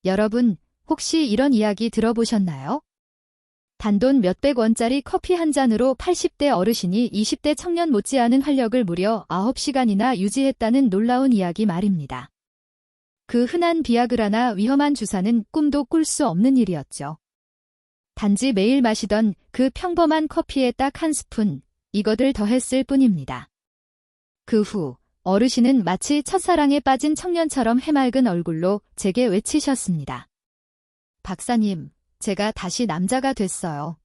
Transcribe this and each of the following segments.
여러분, 혹시 이런 이야기 들어보셨나요? 단돈 몇백 원짜리 커피 한 잔으로 80대 어르신이 20대 청년 못지않은 활력을 무려 9시간이나 유지했다는 놀라운 이야기 말입니다. 그 흔한 비아그라나 위험한 주사는 꿈도 꿀 수 없는 일이었죠. 단지 매일 마시던 그 평범한 커피에 딱 한 스푼, 이것을 더했을 뿐입니다. 그 후 어르신은 마치 첫사랑에 빠진 청년처럼 해맑은 얼굴로 제게 외치셨습니다. 박사님, 제가 다시 남자가 됐어요.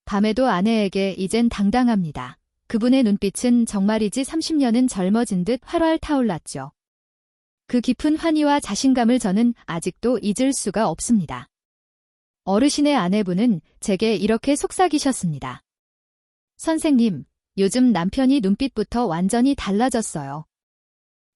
밤에도 아내에게 이젠 당당합니다. 그분의 눈빛은 정말이지 30년은 젊어진 듯 활활 타올랐죠. 그 깊은 환희와 자신감을 저는 아직도 잊을 수가 없습니다. 어르신의 아내분은 제게 이렇게 속삭이셨습니다. 선생님, 요즘 남편이 눈빛부터 완전히 달라졌어요.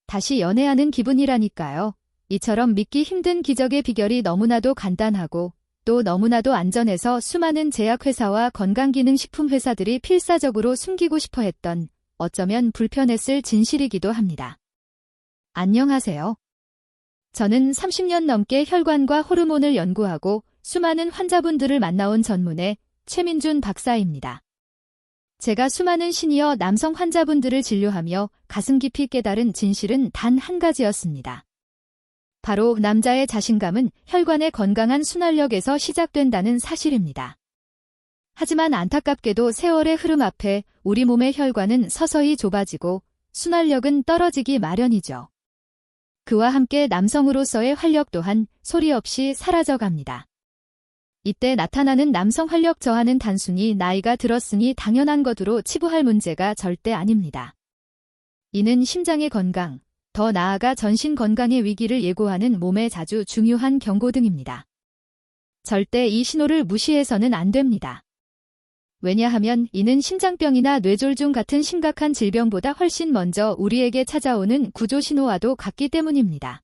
다시 연애하는 기분이라니까요. 이처럼 믿기 힘든 기적의 비결이 너무나도 간단하고 또 너무나도 안전해서 수많은 제약회사와 건강기능식품 회사들이 필사적으로 숨기고 싶어 했던 어쩌면 불편했을 진실이기도 합니다. 안녕하세요. 저는 30년 넘게 혈관과 호르몬을 연구하고 수많은 환자분들을 만나온 전문의 최민준 박사입니다. 제가 수많은 시니어 남성 환자분들을 진료하며 가슴 깊이 깨달은 진실은 단 한 가지였습니다. 바로 남자의 자신감은 혈관의 건강한 순환력에서 시작된다는 사실입니다. 하지만 안타깝게도 세월의 흐름 앞에 우리 몸의 혈관은 서서히 좁아지고 순환력은 떨어지기 마련이죠. 그와 함께 남성으로서의 활력 또한 소리 없이 사라져갑니다. 이때 나타나는 남성 활력 저하는 단순히 나이가 들었으니 당연한 것으로 치부할 문제가 절대 아닙니다. 이는 심장의 건강, 더 나아가 전신 건강의 위기를 예고하는 몸의 자주 중요한 경고등입니다. 절대 이 신호를 무시해서는 안 됩니다. 왜냐하면 이는 심장병이나 뇌졸중 같은 심각한 질병보다 훨씬 먼저 우리에게 찾아오는 구조 신호와도 같기 때문입니다.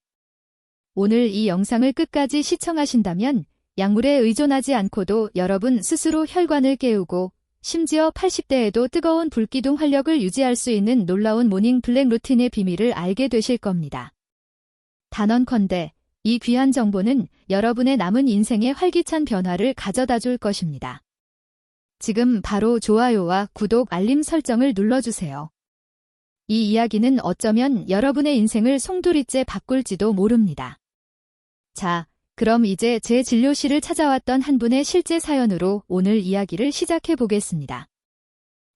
오늘 이 영상을 끝까지 시청하신다면 약물에 의존하지 않고도 여러분 스스로 혈관을 깨우고 심지어 80대에도 뜨거운 불기둥 활력을 유지할 수 있는 놀라운 모닝 블랙 루틴의 비밀을 알게 되실 겁니다. 단언컨대 이 귀한 정보는 여러분의 남은 인생에 활기찬 변화를 가져다 줄 것입니다. 지금 바로 좋아요와 구독, 알림 설정을 눌러주세요. 이 이야기는 어쩌면 여러분의 인생을 송두리째 바꿀지도 모릅니다. 자, 그럼 이제 제 진료실을 찾아왔던 한 분의 실제 사연으로 오늘 이야기를 시작해 보겠습니다.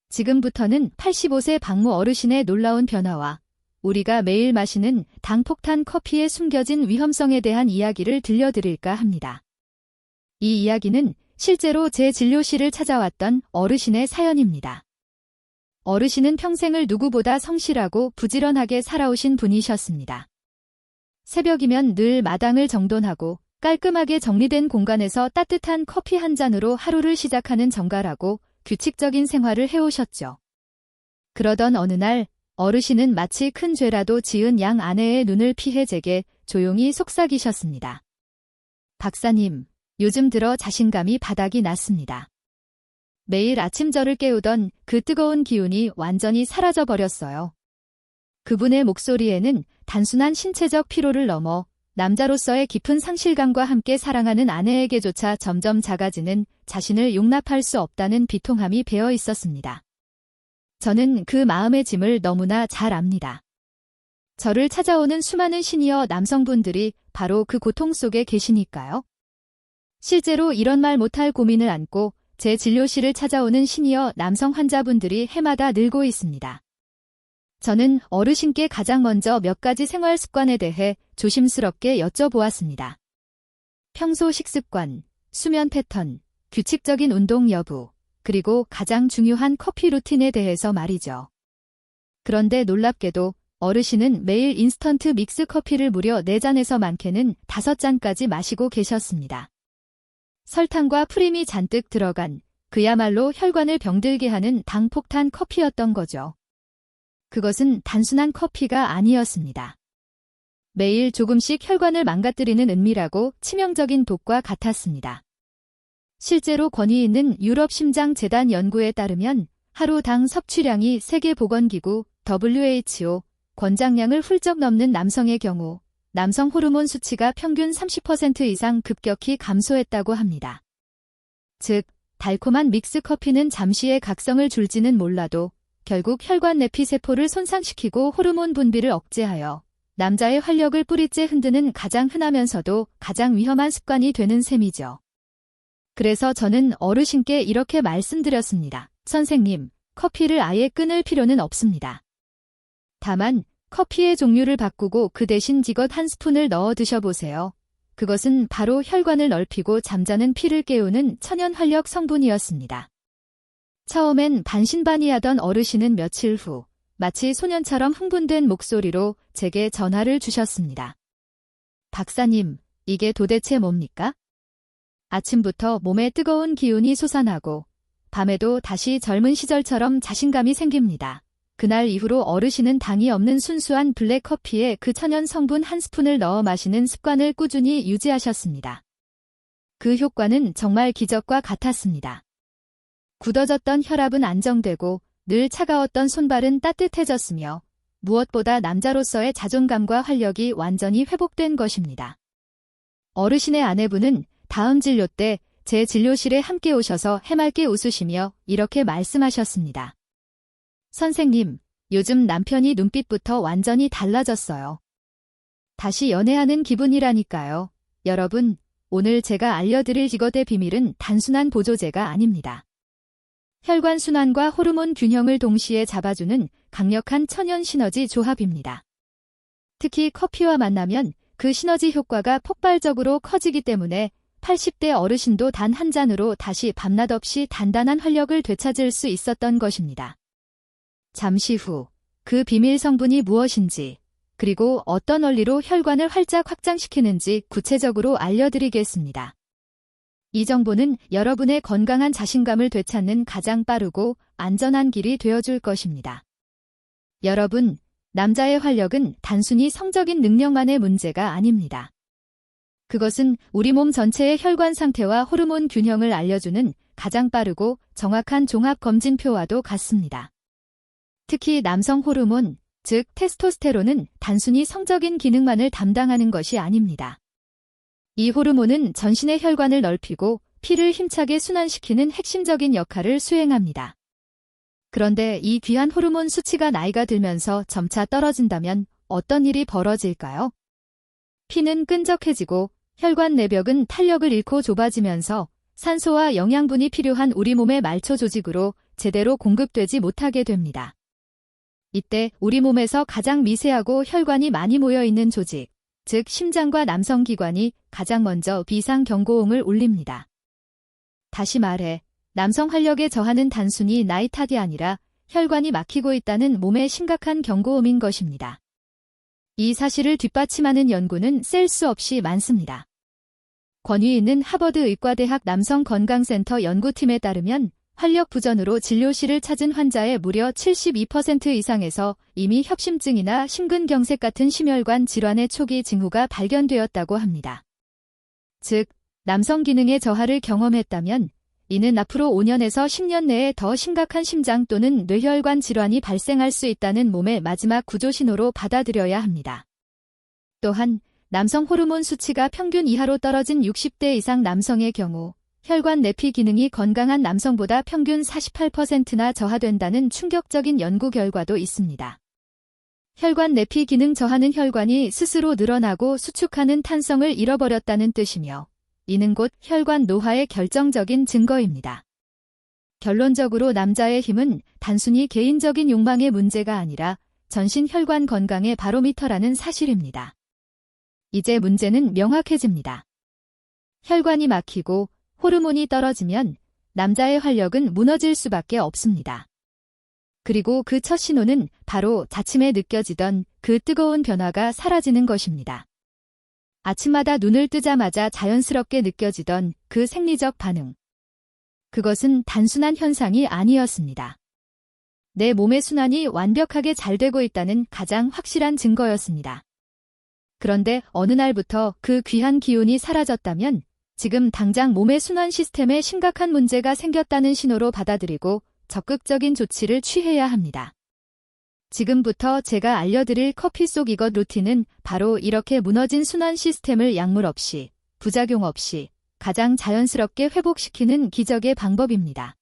지금부터는 85세 박모 어르신의 놀라운 변화와 우리가 매일 마시는 당폭탄 커피에 숨겨진 위험성에 대한 이야기를 들려드릴까 합니다. 이 이야기는 실제로 제 진료실을 찾아왔던 어르신의 사연입니다. 어르신은 평생을 누구보다 성실하고 부지런하게 살아오신 분이셨습니다. 새벽이면 늘 마당을 정돈하고 깔끔하게 정리된 공간에서 따뜻한 커피 한 잔으로 하루를 시작하는 정갈하고 규칙적인 생활을 해오셨죠. 그러던 어느 날 어르신은 마치 큰 죄라도 지은 양 아내의 눈을 피해 제게 조용히 속삭이셨습니다. 박사님, 요즘 들어 자신감이 바닥이 났습니다. 매일 아침 저를 깨우던 그 뜨거운 기운이 완전히 사라져버렸어요. 그분의 목소리에는 단순한 신체적 피로를 넘어 남자로서의 깊은 상실감과 함께 사랑하는 아내에게조차 점점 작아지는 자신을 용납할 수 없다는 비통함이 배어 있었습니다. 저는 그 마음의 짐을 너무나 잘 압니다. 저를 찾아오는 수많은 시니어 남성분들이 바로 그 고통 속에 계시니까요. 실제로 이런 말 못할 고민을 안고 제 진료실을 찾아오는 시니어 남성 환자분들이 해마다 늘고 있습니다. 저는 어르신께 가장 먼저 몇 가지 생활 습관에 대해 조심스럽게 여쭤보았습니다. 평소 식습관, 수면 패턴, 규칙적인 운동 여부, 그리고 가장 중요한 커피 루틴에 대해서 말이죠. 그런데 놀랍게도 어르신은 매일 인스턴트 믹스 커피를 무려 4잔에서 많게는 5잔까지 마시고 계셨습니다. 설탕과 프림이 잔뜩 들어간 그야말로 혈관을 병들게 하는 당폭탄 커피였던 거죠. 그것은 단순한 커피가 아니었습니다. 매일 조금씩 혈관을 망가뜨리는 은밀하고 치명적인 독과 같았습니다. 실제로 권위 있는 유럽심장재단 연구에 따르면 하루 당 섭취량이 세계보건기구 WHO 권장량을 훌쩍 넘는 남성의 경우 남성 호르몬 수치가 평균 30% 이상 급격히 감소했다고 합니다. 즉, 달콤한 믹스 커피는 잠시의 각성을 줄지는 몰라도 결국 혈관 내피 세포를 손상시키고 호르몬 분비를 억제하여 남자의 활력을 뿌리째 흔드는 가장 흔하면서도 가장 위험한 습관이 되는 셈이죠. 그래서 저는 어르신께 이렇게 말씀드렸습니다. 선생님, 커피를 아예 끊을 필요는 없습니다. 다만 커피의 종류를 바꾸고 그 대신 지것 한 스푼을 넣어 드셔보세요. 그것은 바로 혈관을 넓히고 잠자는 피를 깨우는 천연 활력 성분이었습니다. 처음엔 반신반의하던 어르신은 며칠 후 마치 소년처럼 흥분된 목소리로 제게 전화를 주셨습니다. 박사님, 이게 도대체 뭡니까? 아침부터 몸에 뜨거운 기운이 솟아나고 밤에도 다시 젊은 시절처럼 자신감이 생깁니다. 그날 이후로 어르신은 당이 없는 순수한 블랙커피에 그 천연 성분 한 스푼을 넣어 마시는 습관을 꾸준히 유지하셨습니다. 그 효과는 정말 기적과 같았습니다. 굳어졌던 혈압은 안정되고 늘 차가웠던 손발은 따뜻해졌으며 무엇보다 남자로서의 자존감과 활력이 완전히 회복된 것입니다. 어르신의 아내분은 다음 진료 때 제 진료실에 함께 오셔서 해맑게 웃으시며 이렇게 말씀하셨습니다. 선생님, 요즘 남편이 눈빛부터 완전히 달라졌어요. 다시 연애하는 기분이라니까요. 여러분, 오늘 제가 알려드릴 지것의 비밀은 단순한 보조제가 아닙니다. 혈관순환과 호르몬 균형을 동시에 잡아주는 강력한 천연 시너지 조합입니다. 특히 커피와 만나면 그 시너지 효과가 폭발적으로 커지기 때문에 80대 어르신도 단 한 잔으로 다시 밤낮 없이 단단한 활력을 되찾을 수 있었던 것입니다. 잠시 후 그 비밀 성분이 무엇인지 그리고 어떤 원리로 혈관을 활짝 확장시키는지 구체적으로 알려드리겠습니다. 이 정보는 여러분의 건강한 자신감을 되찾는 가장 빠르고 안전한 길이 되어줄 것입니다. 여러분, 남자의 활력은 단순히 성적인 능력만의 문제가 아닙니다. 그것은 우리 몸 전체의 혈관 상태와 호르몬 균형을 알려주는 가장 빠르고 정확한 종합 검진표와도 같습니다. 특히 남성 호르몬, 즉 테스토스테론은 단순히 성적인 기능만을 담당하는 것이 아닙니다. 이 호르몬은 전신의 혈관을 넓히고 피를 힘차게 순환시키는 핵심적인 역할을 수행합니다. 그런데 이 귀한 호르몬 수치가 나이가 들면서 점차 떨어진다면 어떤 일이 벌어질까요? 피는 끈적해지고 혈관 내벽은 탄력을 잃고 좁아지면서 산소와 영양분이 필요한 우리 몸의 말초 조직으로 제대로 공급되지 못하게 됩니다. 이때 우리 몸에서 가장 미세하고 혈관이 많이 모여있는 조직, 즉 심장과 남성기관이 가장 먼저 비상경고음을 울립니다. 다시 말해 남성 활력의 저하는 단순히 나이 탓이 아니라 혈관이 막히고 있다는 몸의 심각한 경고음인 것입니다. 이 사실을 뒷받침하는 연구는 셀 수 없이 많습니다. 권위 있는 하버드 의과대학 남성건강센터 연구팀에 따르면 활력 부전으로 진료실을 찾은 환자의 무려 72% 이상에서 이미 협심증이나 심근경색 같은 심혈관 질환의 초기 징후가 발견되었다고 합니다. 즉, 남성 기능의 저하를 경험했다면 이는 앞으로 5년에서 10년 내에 더 심각한 심장 또는 뇌혈관 질환이 발생할 수 있다는 몸의 마지막 구조신호로 받아들여야 합니다. 또한 남성 호르몬 수치가 평균 이하로 떨어진 60대 이상 남성의 경우 혈관 내피 기능이 건강한 남성보다 평균 48%나 저하된다는 충격적인 연구 결과도 있습니다. 혈관 내피 기능 저하는 혈관이 스스로 늘어나고 수축하는 탄성을 잃어버렸다는 뜻이며 이는 곧 혈관 노화의 결정적인 증거입니다. 결론적으로 남자의 힘은 단순히 개인적인 욕망의 문제가 아니라 전신 혈관 건강의 바로미터라는 사실입니다. 이제 문제는 명확해집니다. 혈관이 막히고 호르몬이 떨어지면 남자의 활력은 무너질 수밖에 없습니다. 그리고 그 첫 신호는 바로 자침에 느껴지던 그 뜨거운 변화가 사라지는 것입니다. 아침마다 눈을 뜨자마자 자연스럽게 느껴지던 그 생리적 반응. 그것은 단순한 현상이 아니었습니다. 내 몸의 순환이 완벽하게 잘 되고 있다는 가장 확실한 증거였습니다. 그런데 어느 날부터 그 귀한 기운이 사라졌다면 지금 당장 몸의 순환 시스템에 심각한 문제가 생겼다는 신호로 받아들이고 적극적인 조치를 취해야 합니다. 지금부터 제가 알려드릴 커피 속 이것 루틴은 바로 이렇게 무너진 순환 시스템을 약물 없이, 부작용 없이 가장 자연스럽게 회복시키는 기적의 방법입니다.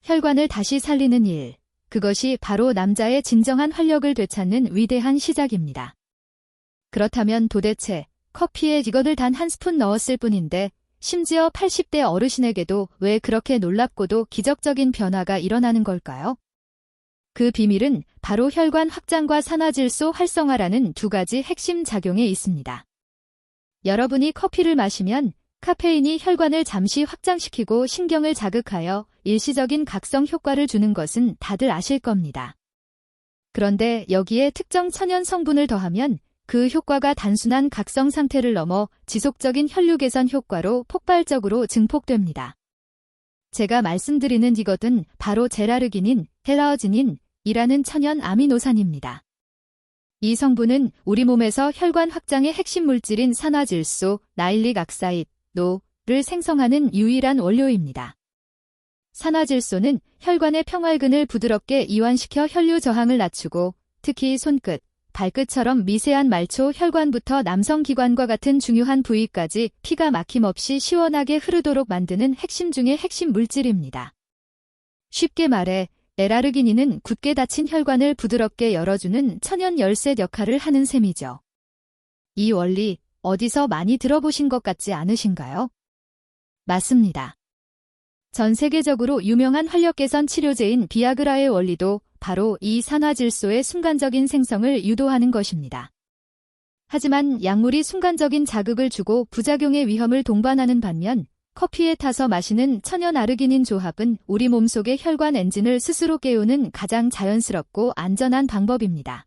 혈관을 다시 살리는 일, 그것이 바로 남자의 진정한 활력을 되찾는 위대한 시작입니다. 그렇다면 도대체 커피에 이것을 단 한 스푼 넣었을 뿐인데 심지어 80대 어르신에게도 왜 그렇게 놀랍고도 기적적인 변화가 일어나는 걸까요? 그 비밀은 바로 혈관 확장과 산화질소 활성화라는 두 가지 핵심 작용에 있습니다. 여러분이 커피를 마시면 카페인이 혈관을 잠시 확장시키고 신경을 자극하여 일시적인 각성 효과를 주는 것은 다들 아실 겁니다. 그런데 여기에 특정 천연 성분을 더하면 그 효과가 단순한 각성 상태를 넘어 지속적인 혈류 개선 효과로 폭발적으로 증폭됩니다. 제가 말씀드리는 이것은 바로 제라르기닌, 헬라어지닌이라는 천연 아미노산입니다. 이 성분은 우리 몸에서 혈관 확장의 핵심 물질인 산화질소, 나일릭 악사이드, 노를 생성하는 유일한 원료입니다. 산화질소는 혈관의 평활근을 부드럽게 이완시켜 혈류 저항을 낮추고 특히 손끝, 발끝처럼 미세한 말초 혈관부터 남성기관과 같은 중요한 부위까지 피가 막힘없이 시원하게 흐르도록 만드는 핵심 중의 핵심 물질입니다. 쉽게 말해 L아르기닌은 굳게 닫힌 혈관을 부드럽게 열어주는 천연 열쇠 역할을 하는 셈이죠. 이 원리 어디서 많이 들어보신 것 같지 않으신가요? 맞습니다. 전 세계적으로 유명한 활력 개선 치료제인 비아그라의 원리도 바로 이 산화질소의 순간적인 생성을 유도하는 것입니다. 하지만 약물이 순간적인 자극을 주고 부작용의 위험을 동반하는 반면 커피에 타서 마시는 천연 아르기닌 조합은 우리 몸속의 혈관 엔진을 스스로 깨우는 가장 자연스럽고 안전한 방법입니다.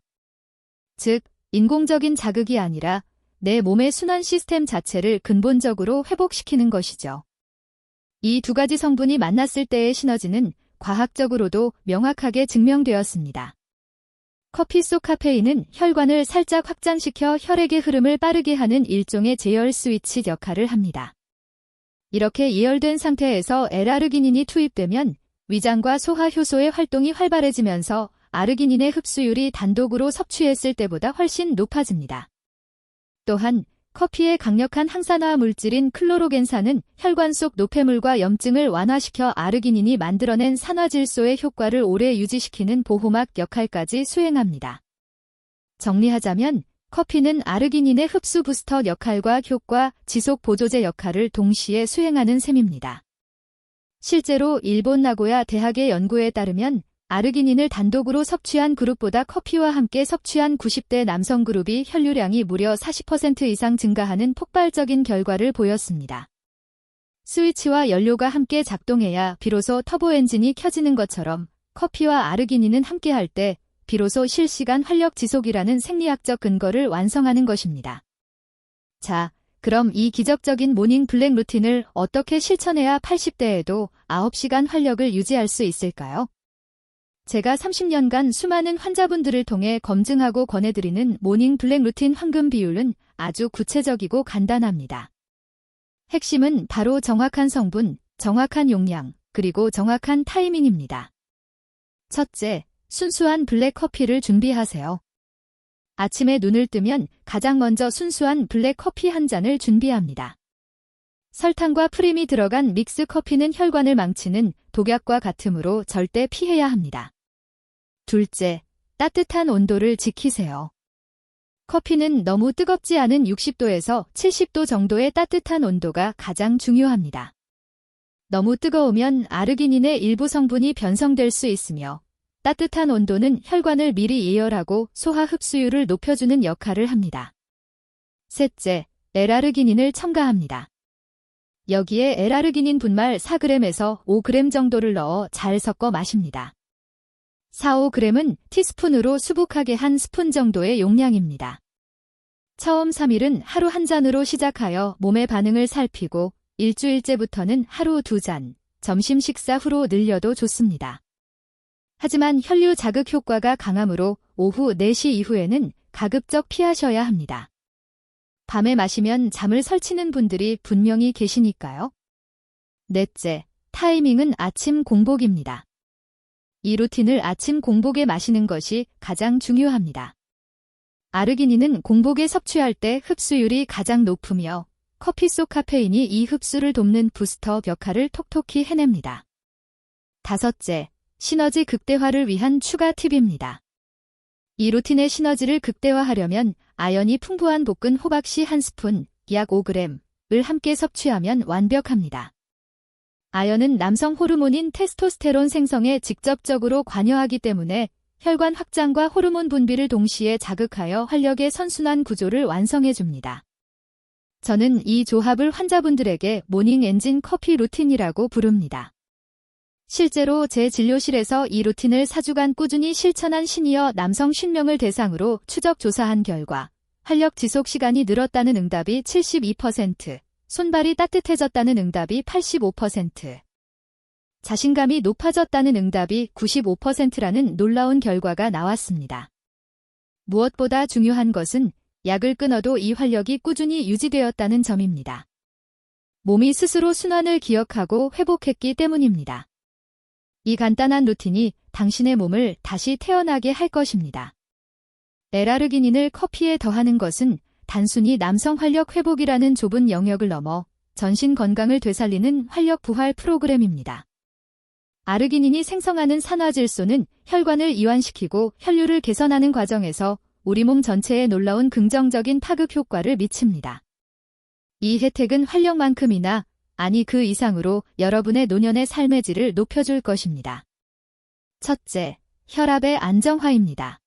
즉, 인공적인 자극이 아니라 내 몸의 순환 시스템 자체를 근본적으로 회복시키는 것이죠. 이 두 가지 성분이 만났을 때의 시너지는 과학적으로도 명확하게 증명되었습니다. 커피 속 카페인은 혈관을 살짝 확장시켜 혈액의 흐름을 빠르게 하는 일종의 제열 스위치 역할을 합니다. 이렇게 예열된 상태에서 L아르기닌이 투입되면 위장과 소화 효소의 활동이 활발해지면서 아르기닌의 흡수율이 단독으로 섭취했을 때보다 훨씬 높아집니다. 또한 커피의 강력한 항산화 물질인 클로로겐산은 혈관 속 노폐물과 염증을 완화시켜 아르기닌이 만들어낸 산화질소의 효과를 오래 유지시키는 보호막 역할까지 수행합니다. 정리하자면 커피는 아르기닌의 흡수 부스터 역할과 효과 지속 보조제 역할을 동시에 수행하는 셈입니다. 실제로 일본 나고야 대학의 연구에 따르면 아르기닌을 단독으로 섭취한 그룹보다 커피와 함께 섭취한 90대 남성 그룹이 혈류량이 무려 40% 이상 증가하는 폭발적인 결과를 보였습니다. 스위치와 연료가 함께 작동해야 비로소 터보 엔진이 켜지는 것처럼 커피와 아르기닌은 함께할 때 비로소 실시간 활력 지속이라는 생리학적 근거를 완성하는 것입니다. 자, 그럼 이 기적적인 모닝 블랙 루틴을 어떻게 실천해야 80대에도 9시간 활력을 유지할 수 있을까요? 제가 30년간 수많은 환자분들을 통해 검증하고 권해드리는 모닝 블랙 루틴 황금 비율은 아주 구체적이고 간단합니다. 핵심은 바로 정확한 성분, 정확한 용량, 그리고 정확한 타이밍입니다. 첫째, 순수한 블랙 커피를 준비하세요. 아침에 눈을 뜨면 가장 먼저 순수한 블랙 커피 한 잔을 준비합니다. 설탕과 프림이 들어간 믹스 커피는 혈관을 망치는 독약과 같으므로 절대 피해야 합니다. 둘째, 따뜻한 온도를 지키세요. 커피는 너무 뜨겁지 않은 60도에서 70도 정도의 따뜻한 온도가 가장 중요합니다. 너무 뜨거우면 아르기닌의 일부 성분이 변성될 수 있으며 따뜻한 온도는 혈관을 미리 예열하고 소화 흡수율을 높여주는 역할을 합니다. 셋째, L아르기닌을 첨가합니다. 여기에 L아르기닌 분말 4g에서 5g 정도를 넣어 잘 섞어 마십니다. 4-5g은 티스푼으로 수북하게 한 스푼 정도의 용량입니다. 처음 3일은 하루 한 잔으로 시작하여 몸의 반응을 살피고 일주일째부터는 하루 2잔, 점심 식사 후로 늘려도 좋습니다. 하지만 혈류 자극 효과가 강하므로 오후 4시 이후에는 가급적 피하셔야 합니다. 밤에 마시면 잠을 설치는 분들이 분명히 계시니까요. 넷째, 타이밍은 아침 공복입니다. 이 루틴을 아침 공복에 마시는 것이 가장 중요합니다. 아르기닌은 공복에 섭취할 때 흡수율이 가장 높으며 커피 속 카페인이 이 흡수를 돕는 부스터 역할을 톡톡히 해냅니다. 다섯째, 시너지 극대화를 위한 추가 팁입니다. 이 루틴의 시너지를 극대화하려면 아연이 풍부한 볶은 호박씨 1스푼, 약 5g을 함께 섭취하면 완벽합니다. 아연은 남성 호르몬인 테스토스테론 생성에 직접적으로 관여하기 때문에 혈관 확장과 호르몬 분비를 동시에 자극하여 활력의 선순환 구조를 완성해줍니다. 저는 이 조합을 환자분들에게 모닝 엔진 커피 루틴이라고 부릅니다. 실제로 제 진료실에서 이 루틴을 4주간 꾸준히 실천한 시니어 남성 50명을 대상으로 추적 조사한 결과 활력 지속 시간이 늘었다는 응답이 72%, 손발이 따뜻해졌다는 응답이 85%, 자신감이 높아졌다는 응답이 95%라는 놀라운 결과가 나왔습니다. 무엇보다 중요한 것은 약을 끊어도 이 활력이 꾸준히 유지되었다는 점입니다. 몸이 스스로 순환을 기억하고 회복했기 때문입니다. 이 간단한 루틴이 당신의 몸을 다시 태어나게 할 것입니다. L아르기닌을 커피에 더하는 것은 단순히 남성 활력 회복이라는 좁은 영역을 넘어 전신 건강을 되살리는 활력 부활 프로그램입니다. 아르기닌이 생성하는 산화질소는 혈관을 이완시키고 혈류를 개선하는 과정에서 우리 몸 전체에 놀라운 긍정적인 파급 효과를 미칩니다. 이 혜택은 활력만큼이나 아니 그 이상으로 여러분의 노년의 삶의 질을 높여줄 것입니다. 첫째, 혈압의 안정화입니다.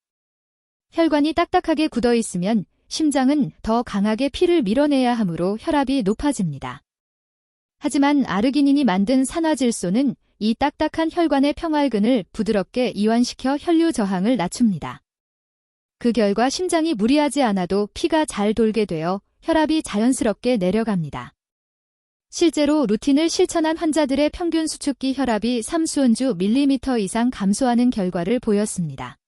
혈관이 딱딱하게 굳어 있으면 심장은 더 강하게 피를 밀어내야 하므로 혈압이 높아집니다. 하지만 아르기닌이 만든 산화질소는 이 딱딱한 혈관의 평활근을 부드럽게 이완시켜 혈류 저항을 낮춥니다. 그 결과 심장이 무리하지 않아도 피가 잘 돌게 되어 혈압이 자연스럽게 내려갑니다. 실제로 루틴을 실천한 환자들의 평균 수축기 혈압이 3수은주 밀리미터 이상 감소하는 결과를 보였습니다.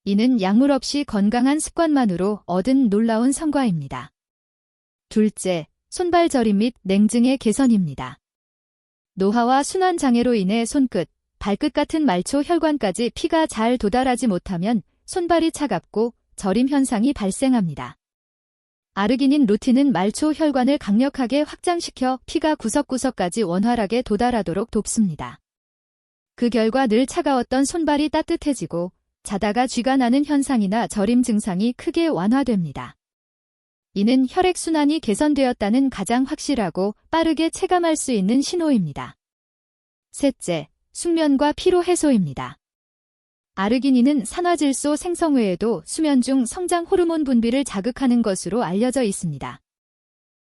이는 약물 없이 건강한 습관만으로 얻은 놀라운 성과입니다. 둘째, 손발 저림 및 냉증의 개선입니다. 노화와 순환장애로 인해 손끝, 발끝 같은 말초 혈관까지 피가 잘 도달하지 못하면 손발이 차갑고 저림 현상이 발생합니다. 아르기닌 루틴은 말초 혈관을 강력하게 확장시켜 피가 구석구석까지 원활하게 도달하도록 돕습니다. 그 결과 늘 차가웠던 손발이 따뜻해지고 자다가 쥐가 나는 현상이나 저림 증상이 크게 완화됩니다. 이는 혈액순환이 개선되었다는 가장 확실하고 빠르게 체감할 수 있는 신호입니다. 셋째, 숙면과 피로 해소입니다. 아르기닌은 산화질소 생성 외에도 수면 중 성장 호르몬 분비를 자극하는 것으로 알려져 있습니다.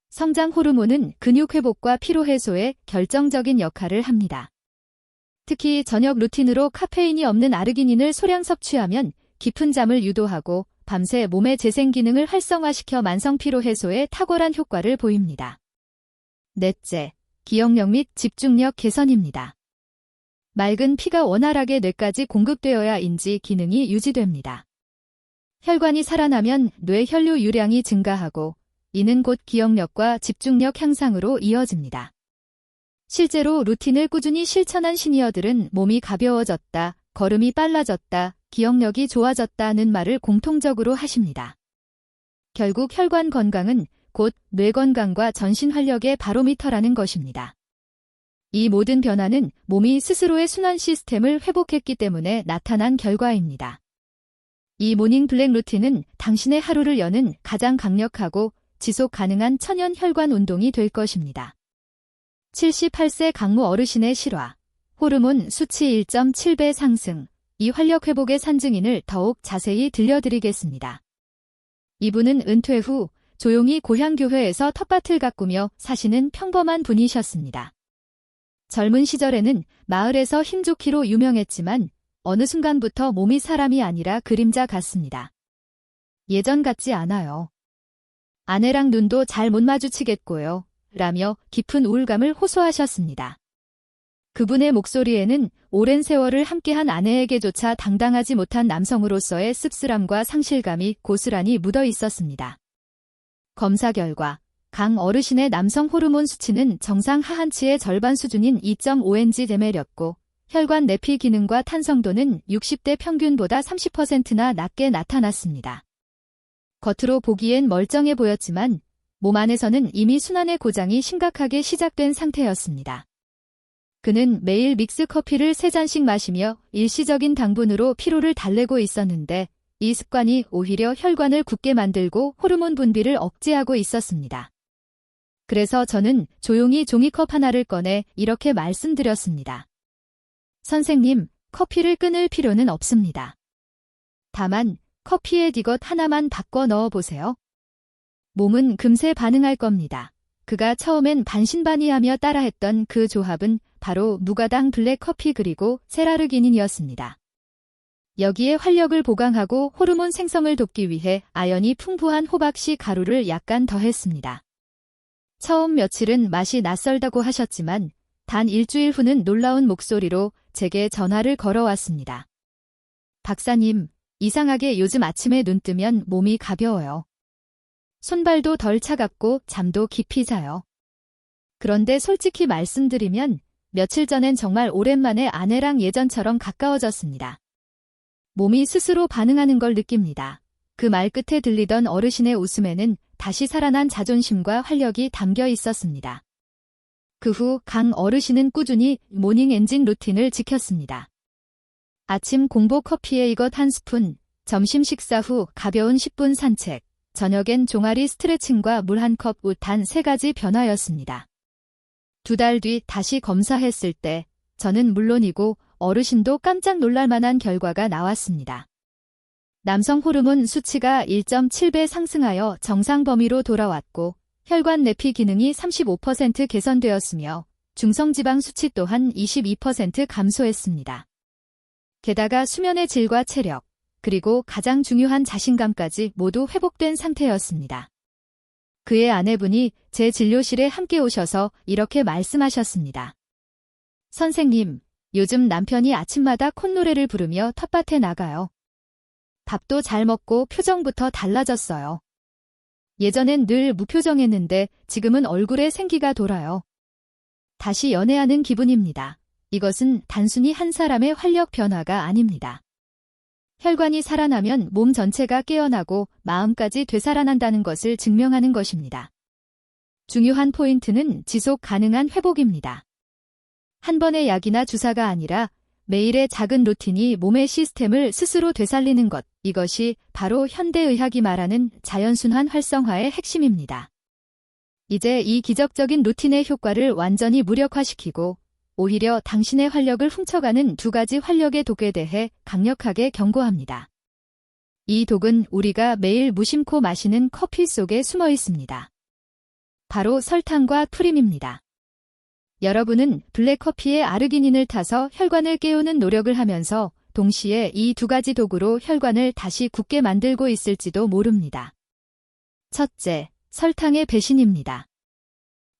성장 호르몬은 근육 회복과 피로 해소에 결정적인 역할을 합니다. 특히 저녁 루틴으로 카페인이 없는 아르기닌을 소량 섭취하면 깊은 잠을 유도하고 밤새 몸의 재생 기능을 활성화시켜 만성 피로 해소에 탁월한 효과를 보입니다. 넷째, 기억력 및 집중력 개선입니다. 맑은 피가 원활하게 뇌까지 공급되어야 인지 기능이 유지됩니다. 혈관이 살아나면 뇌 혈류 유량이 증가하고 이는 곧 기억력과 집중력 향상으로 이어집니다. 실제로 루틴을 꾸준히 실천한 시니어들은 몸이 가벼워졌다, 걸음이 빨라졌다, 기억력이 좋아졌다는 말을 공통적으로 하십니다. 결국 혈관 건강은 곧 뇌 건강과 전신 활력의 바로미터라는 것입니다. 이 모든 변화는 몸이 스스로의 순환 시스템을 회복했기 때문에 나타난 결과입니다. 이 모닝 블랙 루틴은 당신의 하루를 여는 가장 강력하고 지속 가능한 천연 혈관 운동이 될 것입니다. 78세 강모 어르신의 실화, 호르몬 수치 1.7배 상승, 이 활력 회복의 산증인을 더욱 자세히 들려드리겠습니다. 이분은 은퇴 후 조용히 고향교회에서 텃밭을 가꾸며 사시는 평범한 분이셨습니다. 젊은 시절에는 마을에서 힘좋기로 유명했지만 어느 순간부터 몸이 사람이 아니라 그림자 같습니다. 예전 같지 않아요. 아내랑 눈도 잘 못 마주치겠고요. 라며 깊은 우울감을 호소하셨습니다. 그분의 목소리에는 오랜 세월을 함께한 아내에게조차 당당하지 못한 남성으로서의 씁쓸함과 상실감이 고스란히 묻어 있었습니다. 검사 결과 강 어르신의 남성 호르몬 수치는 정상 하한치의 절반 수준인 2.5ng 되매렸고 혈관 내피 기능과 탄성도는 60대 평균보다 30%나 낮게 나타났습니다. 겉으로 보기엔 멀쩡해 보였지만 몸 안에서는 이미 순환의 고장이 심각하게 시작된 상태였습니다. 그는 매일 믹스커피를 3잔씩 마시며 일시적인 당분으로 피로를 달래고 있었는데 이 습관이 오히려 혈관을 굳게 만들고 호르몬 분비를 억제하고 있었습니다. 그래서 저는 조용히 종이컵 하나를 꺼내 이렇게 말씀드렸습니다. 선생님, 커피를 끊을 필요는 없습니다. 다만 커피에 이것 하나만 바꿔 넣어보세요. 몸은 금세 반응할 겁니다. 그가 처음엔 반신반의하며 따라했던 그 조합은 바로 무가당 블랙커피 그리고 세라르기닌이었습니다. 여기에 활력을 보강하고 호르몬 생성을 돕기 위해 아연이 풍부한 호박씨 가루를 약간 더했습니다. 처음 며칠은 맛이 낯설다고 하셨지만 단 일주일 후는 놀라운 목소리로 제게 전화를 걸어왔습니다. 박사님, 이상하게 요즘 아침에 눈 뜨면 몸이 가벼워요. 손발도 덜 차갑고 잠도 깊이 자요. 그런데 솔직히 말씀드리면 며칠 전엔 정말 오랜만에 아내랑 예전처럼 가까워졌습니다. 몸이 스스로 반응하는 걸 느낍니다. 그 말 끝에 들리던 어르신의 웃음에는 다시 살아난 자존심과 활력이 담겨 있었습니다. 그 후 강 어르신은 꾸준히 모닝 엔진 루틴을 지켰습니다. 아침 공복 커피에 이것 한 스푼, 점심 식사 후 가벼운 10분 산책, 저녁엔 종아리 스트레칭과 물 한 컵 우 단 3가지 변화였습니다. 2달 뒤 다시 검사했을 때 저는 물론이고 어르신도 깜짝 놀랄 만한 결과가 나왔습니다. 남성 호르몬 수치가 1.7배 상승하여 정상 범위로 돌아왔고 혈관 내피 기능이 35% 개선되었으며 중성지방 수치 또한 22% 감소했습니다. 게다가 수면의 질과 체력, 그리고 가장 중요한 자신감까지 모두 회복된 상태였습니다. 그의 아내분이 제 진료실에 함께 오셔서 이렇게 말씀하셨습니다. 선생님, 요즘 남편이 아침마다 콧노래를 부르며 텃밭에 나가요. 밥도 잘 먹고 표정부터 달라졌어요. 예전엔 늘 무표정했는데 지금은 얼굴에 생기가 돌아요. 다시 연애하는 기분입니다. 이것은 단순히 한 사람의 활력 변화가 아닙니다. 혈관이 살아나면 몸 전체가 깨어나고 마음까지 되살아난다는 것을 증명하는 것입니다. 중요한 포인트는 지속 가능한 회복입니다. 한 번의 약이나 주사가 아니라 매일의 작은 루틴이 몸의 시스템을 스스로 되살리는 것, 이것이 바로 현대의학이 말하는 자연순환 활성화의 핵심입니다. 이제 이 기적적인 루틴의 효과를 완전히 무력화시키고 오히려 당신의 활력을 훔쳐가는 2가지 활력의 독에 대해 강력하게 경고합니다. 이 독은 우리가 매일 무심코 마시는 커피 속에 숨어 있습니다. 바로 설탕과 프림입니다. 여러분은 블랙커피에 아르기닌을 타서 혈관을 깨우는 노력을 하면서 동시에 이 2가지 독으로 혈관을 다시 굳게 만들고 있을지도 모릅니다. 첫째, 설탕의 배신입니다.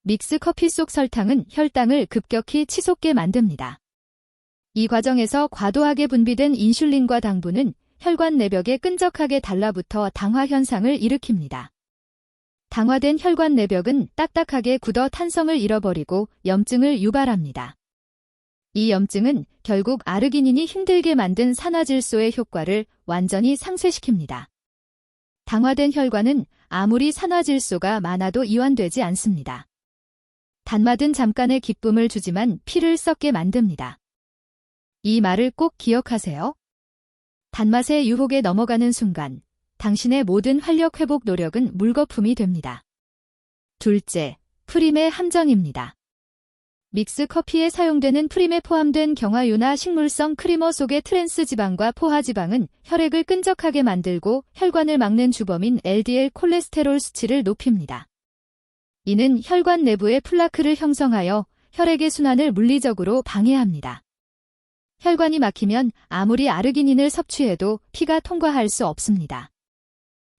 믹스커피 속 설탕은 혈당을 급격히 치솟게 만듭니다. 이 과정에서 과도하게 분비된 인슐린과 당분은 혈관 내벽에 끈적하게 달라붙어 당화 현상을 일으킵니다. 당화된 혈관 내벽은 딱딱하게 굳어 탄성을 잃어버리고 염증을 유발합니다. 이 염증은 결국 아르기닌이 힘들게 만든 산화질소의 효과를 완전히 상쇄시킵니다. 당화된 혈관은 아무리 산화질소가 많아도 이완되지 않습니다. 단맛은 잠깐의 기쁨을 주지만 피를 썩게 만듭니다. 이 말을 꼭 기억하세요. 단맛의 유혹에 넘어가는 순간 당신의 모든 활력 회복 노력은 물거품이 됩니다. 둘째, 프림의 함정입니다. 믹스 커피에 사용되는 프림에 포함된 경화유나 식물성 크리머 속의 트랜스 지방과 포화 지방은 혈액을 끈적하게 만들고 혈관을 막는 주범인 LDL 콜레스테롤 수치를 높입니다. 이는 혈관 내부의 플라크를 형성하여 혈액의 순환을 물리적으로 방해합니다. 혈관이 막히면 아무리 아르기닌을 섭취해도 피가 통과할 수 없습니다.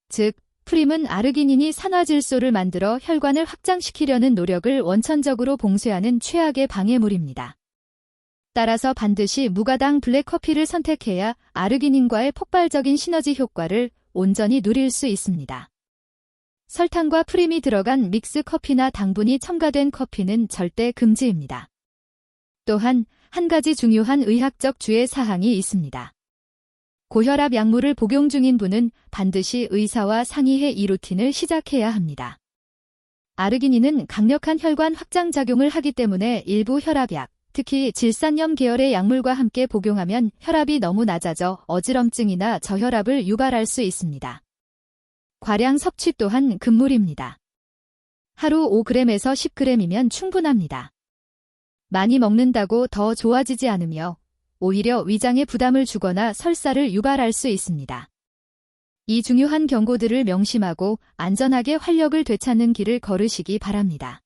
즉, 프림은 아르기닌이 산화질소를 만들어 혈관을 확장시키려는 노력을 원천적으로 봉쇄하는 최악의 방해물입니다. 따라서 반드시 무가당 블랙커피를 선택해야 아르기닌과의 폭발적인 시너지 효과를 온전히 누릴 수 있습니다. 설탕과 프림이 들어간 믹스 커피나 당분이 첨가된 커피는 절대 금지입니다. 또한 한 가지 중요한 의학적 주의 사항이 있습니다. 고혈압 약물을 복용 중인 분은 반드시 의사와 상의해 이 루틴을 시작해야 합니다. 아르기닌은 강력한 혈관 확장 작용을 하기 때문에 일부 혈압약, 특히 질산염 계열의 약물과 함께 복용하면 혈압이 너무 낮아져 어지럼증이나 저혈압을 유발할 수 있습니다. 과량 섭취 또한 금물입니다. 하루 5g에서 10g이면 충분합니다. 많이 먹는다고 더 좋아지지 않으며 오히려 위장에 부담을 주거나 설사를 유발할 수 있습니다. 이 중요한 경고들을 명심하고 안전하게 활력을 되찾는 길을 걸으시기 바랍니다.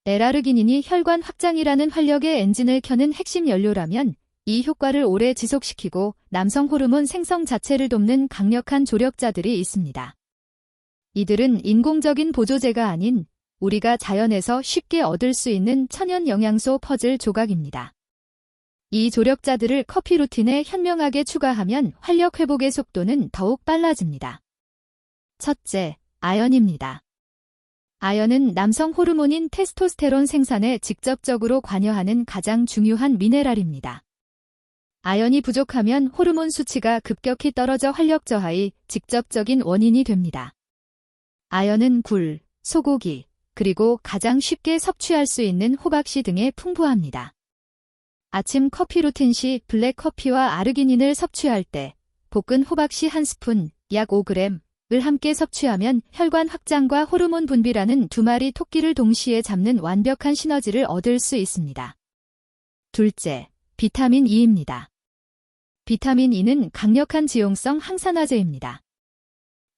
L아르기닌이 혈관 확장이라는 활력의 엔진을 켜는 핵심 연료라면 이 효과를 오래 지속시키고 남성 호르몬 생성 자체를 돕는 강력한 조력자들이 있습니다. 이들은 인공적인 보조제가 아닌 우리가 자연에서 쉽게 얻을 수 있는 천연 영양소 퍼즐 조각입니다. 이 조력자들을 커피 루틴에 현명하게 추가하면 활력 회복의 속도는 더욱 빨라집니다. 첫째, 아연입니다. 아연은 남성 호르몬인 테스토스테론 생산에 직접적으로 관여하는 가장 중요한 미네랄입니다. 아연이 부족하면 호르몬 수치가 급격히 떨어져 활력 저하의 직접적인 원인이 됩니다. 아연은 굴, 소고기, 그리고 가장 쉽게 섭취할 수 있는 호박씨 등에 풍부합니다. 아침 커피 루틴 시 블랙커피와 아르기닌을 섭취할 때 볶은 호박씨 1스푼, 약 5g을 함께 섭취하면 혈관 확장과 호르몬 분비라는 두 마리 토끼를 동시에 잡는 완벽한 시너지를 얻을 수 있습니다. 둘째, 비타민 E입니다. 비타민 E는 강력한 지용성 항산화제입니다.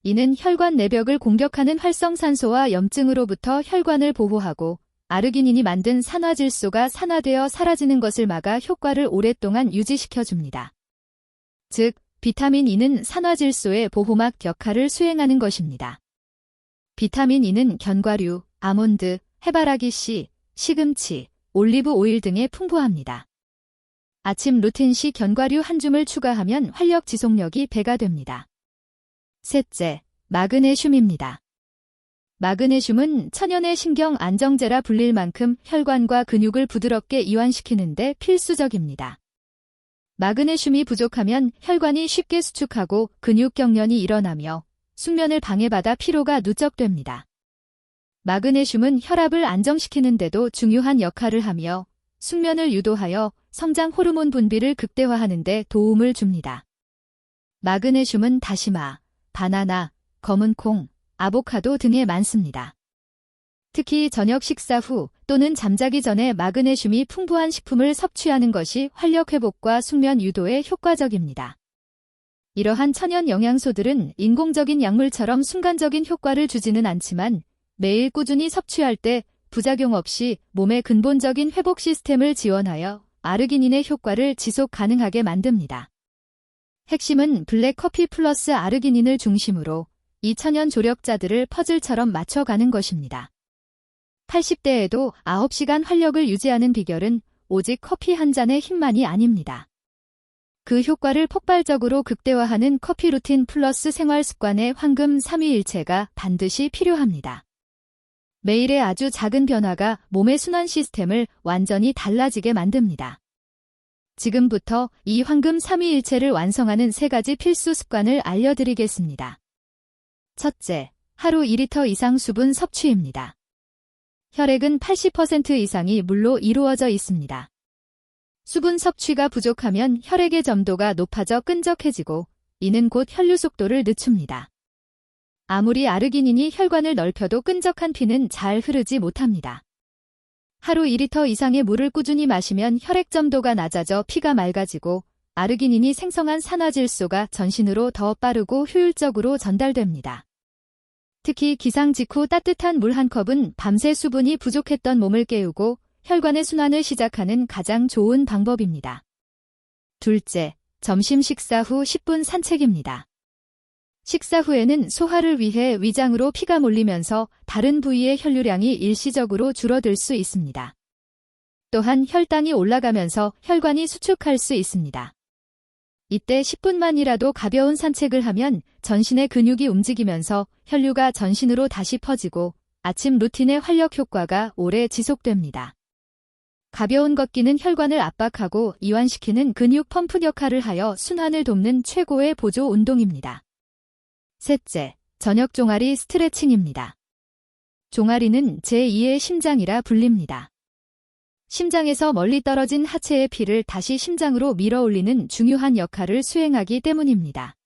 이는 혈관 내벽을 공격하는 활성산소와 염증으로부터 혈관을 보호하고 아르기닌이 만든 산화질소가 산화되어 사라지는 것을 막아 효과를 오랫동안 유지시켜줍니다. 즉, 비타민 E는 산화질소의 보호막 역할을 수행하는 것입니다. 비타민 E는 견과류, 아몬드, 해바라기 씨, 시금치, 올리브 오일 등에 풍부합니다. 아침 루틴 시 견과류 한 줌을 추가하면 활력 지속력이 배가 됩니다. 셋째, 마그네슘입니다. 마그네슘은 천연의 신경 안정제라 불릴 만큼 혈관과 근육을 부드럽게 이완시키는데 필수적입니다. 마그네슘이 부족하면 혈관이 쉽게 수축하고 근육 경련이 일어나며 숙면을 방해받아 피로가 누적됩니다. 마그네슘은 혈압을 안정시키는 데도 중요한 역할을 하며 숙면을 유도하여 성장 호르몬 분비를 극대화하는 데 도움을 줍니다. 마그네슘은 다시마, 바나나, 검은 콩, 아보카도 등에 많습니다. 특히 저녁 식사 후 또는 잠자기 전에 마그네슘이 풍부한 식품을 섭취하는 것이 활력 회복과 숙면 유도에 효과적입니다. 이러한 천연 영양소들은 인공적인 약물처럼 순간적인 효과를 주지는 않지만 매일 꾸준히 섭취할 때 부작용 없이 몸의 근본적인 회복 시스템을 지원하여 아르기닌의 효과를 지속 가능하게 만듭니다. 핵심은 블랙커피 플러스 아르기닌을 중심으로 이 천연 조력자들을 퍼즐처럼 맞춰가는 것입니다. 80대에도 9시간 활력을 유지하는 비결은 오직 커피 한 잔의 힘만이 아닙니다. 그 효과를 폭발적으로 극대화하는 커피 루틴 플러스 생활 습관의 황금 3위일체가 반드시 필요합니다. 매일의 아주 작은 변화가 몸의 순환 시스템을 완전히 달라지게 만듭니다. 지금부터 이 황금 3위일체를 완성하는 3가지 필수 습관을 알려드리겠습니다. 첫째, 하루 2리터 이상 수분 섭취입니다. 혈액은 80% 이상이 물로 이루어져 있습니다. 수분 섭취가 부족하면 혈액의 점도가 높아져 끈적해지고 이는 곧 혈류 속도를 늦춥니다. 아무리 아르기닌이 혈관을 넓혀도 끈적한 피는 잘 흐르지 못합니다. 하루 2리터 이상의 물을 꾸준히 마시면 혈액 점도가 낮아져 피가 맑아지고 아르기닌이 생성한 산화질소가 전신으로 더 빠르고 효율적으로 전달됩니다. 특히 기상 직후 따뜻한 물 한 컵은 밤새 수분이 부족했던 몸을 깨우고 혈관의 순환을 시작하는 가장 좋은 방법입니다. 둘째, 점심 식사 후 10분 산책입니다. 식사 후에는 소화를 위해 위장으로 피가 몰리면서 다른 부위의 혈류량이 일시적으로 줄어들 수 있습니다. 또한 혈당이 올라가면서 혈관이 수축할 수 있습니다. 이때 10분만이라도 가벼운 산책을 하면 전신의 근육이 움직이면서 혈류가 전신으로 다시 퍼지고 아침 루틴의 활력 효과가 오래 지속됩니다. 가벼운 걷기는 혈관을 압박하고 이완시키는 근육 펌프 역할을 하여 순환을 돕는 최고의 보조 운동입니다. 셋째, 저녁 종아리 스트레칭입니다. 종아리는 제2의 심장이라 불립니다. 심장에서 멀리 떨어진 하체의 피를 다시 심장으로 밀어올리는 중요한 역할을 수행하기 때문입니다.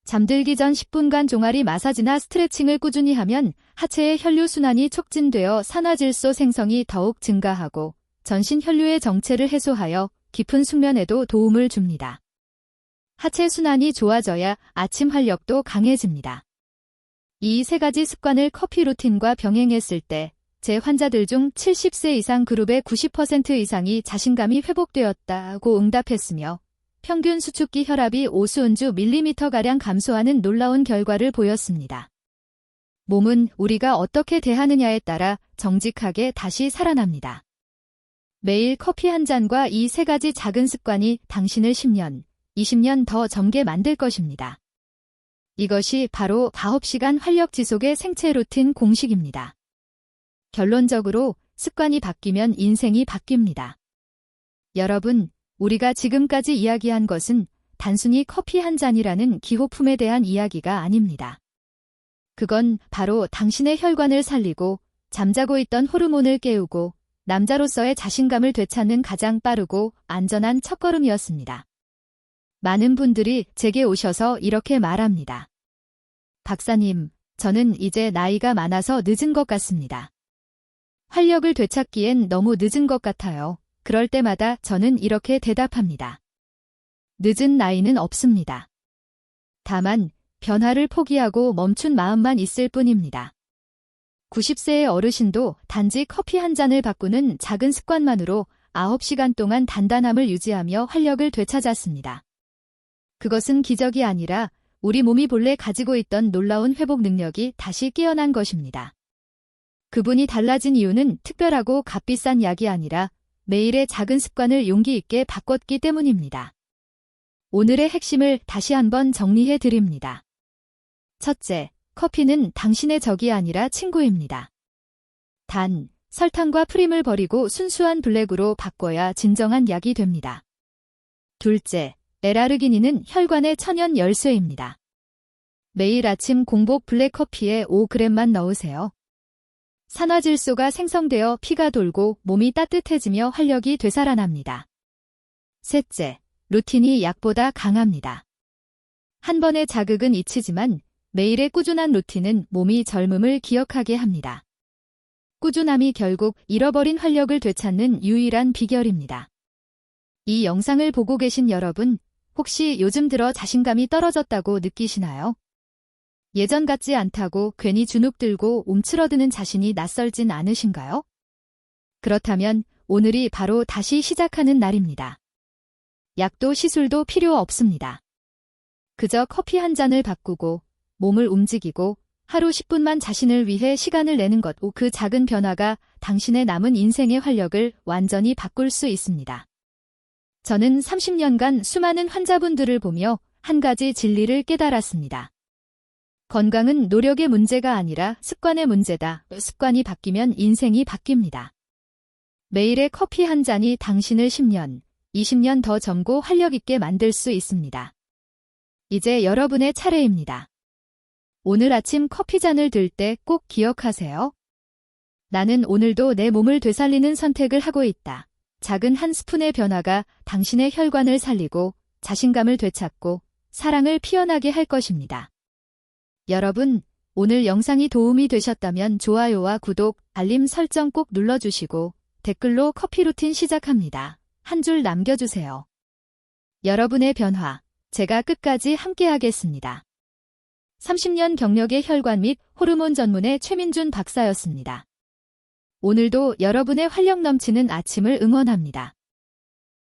잠들기 전 10분간 종아리 마사지나 스트레칭을 꾸준히 하면 하체의 혈류순환이 촉진되어 산화질소 생성이 더욱 증가하고 전신 혈류의 정체를 해소하여 깊은 숙면에도 도움을 줍니다. 하체 순환이 좋아져야 아침 활력도 강해집니다. 이 세 가지 습관을 커피 루틴과 병행했을 때 제 환자들 중 70세 이상 그룹의 90% 이상이 자신감이 회복되었다고 응답했으며 평균 수축기 혈압이 5수운주 밀리미터가량 감소하는 놀라운 결과를 보였습니다. 몸은 우리가 어떻게 대하느냐에 따라 정직하게 다시 살아납니다. 매일 커피 한 잔과 이 세 가지 작은 습관이 당신을 10년, 20년 더 젊게 만들 것입니다. 이것이 바로 9시간 활력 지속의 생체 루틴 공식입니다. 결론적으로 습관이 바뀌면 인생이 바뀝니다. 여러분, 우리가 지금까지 이야기한 것은 단순히 커피 한 잔이라는 기호품에 대한 이야기가 아닙니다. 그건 바로 당신의 혈관을 살리고 잠자고 있던 호르몬을 깨우고 남자로서의 자신감을 되찾는 가장 빠르고 안전한 첫걸음이었습니다. 많은 분들이 제게 오셔서 이렇게 말합니다. 박사님, 저는 이제 나이가 많아서 늦은 것 같습니다. 활력을 되찾기엔 너무 늦은 것 같아요. 그럴 때마다 저는 이렇게 대답합니다. 늦은 나이는 없습니다. 다만 변화를 포기하고 멈춘 마음만 있을 뿐입니다. 90세의 어르신도 단지 커피 한 잔을 바꾸는 작은 습관만으로 9시간 동안 단단함을 유지하며 활력을 되찾았습니다. 그것은 기적이 아니라 우리 몸이 본래 가지고 있던 놀라운 회복 능력이 다시 깨어난 것입니다. 그분이 달라진 이유는 특별하고 값비싼 약이 아니라 매일의 작은 습관을 용기 있게 바꿨기 때문입니다. 오늘의 핵심을 다시 한번 정리해 드립니다. 첫째, 커피는 당신의 적이 아니라 친구입니다. 단, 설탕과 프림을 버리고 순수한 블랙으로 바꿔야 진정한 약이 됩니다. 둘째, L-아르기닌은 혈관의 천연 열쇠입니다. 매일 아침 공복 블랙커피에 5g만 넣으세요. 산화질소가 생성되어 피가 돌고 몸이 따뜻해지며 활력이 되살아납니다. 셋째, 루틴이 약보다 강합니다. 한 번의 자극은 잊히지만 매일의 꾸준한 루틴은 몸이 젊음을 기억하게 합니다. 꾸준함이 결국 잃어버린 활력을 되찾는 유일한 비결입니다. 이 영상을 보고 계신 여러분, 혹시 요즘 들어 자신감이 떨어졌다고 느끼시나요? 예전 같지 않다고 괜히 주눅들고 움츠러드는 자신이 낯설진 않으신가요? 그렇다면 오늘이 바로 다시 시작하는 날입니다. 약도 시술도 필요 없습니다. 그저 커피 한 잔을 바꾸고 몸을 움직이고 하루 10분만 자신을 위해 시간을 내는 것, 그 작은 변화가 당신의 남은 인생의 활력을 완전히 바꿀 수 있습니다. 저는 30년간 수많은 환자분들을 보며 한 가지 진리를 깨달았습니다. 건강은 노력의 문제가 아니라 습관의 문제다. 습관이 바뀌면 인생이 바뀝니다. 매일의 커피 한 잔이 당신을 10년, 20년 더 젊고 활력 있게 만들 수 있습니다. 이제 여러분의 차례입니다. 오늘 아침 커피 잔을 들 때 꼭 기억하세요. 나는 오늘도 내 몸을 되살리는 선택을 하고 있다. 작은 한 스푼의 변화가 당신의 혈관을 살리고 자신감을 되찾고 사랑을 피어나게 할 것입니다. 여러분, 오늘 영상이 도움이 되셨다면 좋아요와 구독, 알림 설정 꼭 눌러주시고 댓글로 커피 루틴 시작합니다. 한 줄 남겨주세요. 여러분의 변화, 제가 끝까지 함께하겠습니다. 30년 경력의 혈관 및 호르몬 전문의 최민준 박사였습니다. 오늘도 여러분의 활력 넘치는 아침을 응원합니다.